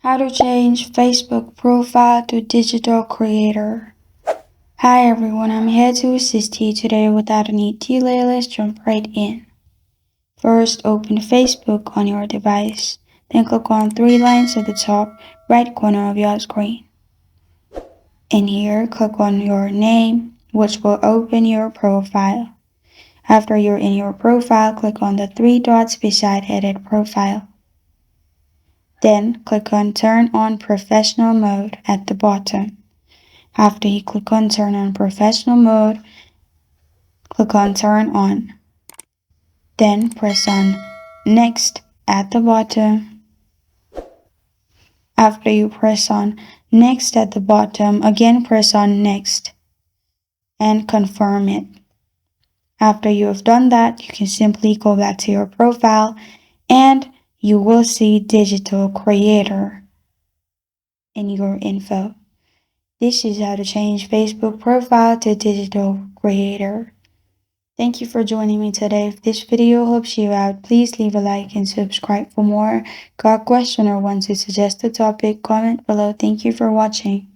How to change Facebook profile to digital creator. Hi everyone, I'm here to assist you today. Without any delay, let's jump right in. First, open Facebook on your device. Then click on three lines at the top right corner of your screen. In here, click on your name, which will open your profile. After you're in your profile, click on the three dots beside Edit Profile. Then click on Turn on Professional Mode at the bottom. After you click on Turn on Professional Mode, click on Turn on. Then press on Next at the bottom. After you press on Next at the bottom, again press on Next and confirm it. After you have done that, you can simply go back to your profile and you will see Digital Creator in your info. This is how to change Facebook profile to Digital Creator. Thank you for joining me today. If this video helps you out, please leave a like and subscribe for more. Got a question or want to suggest a topic? Comment below. Thank you for watching.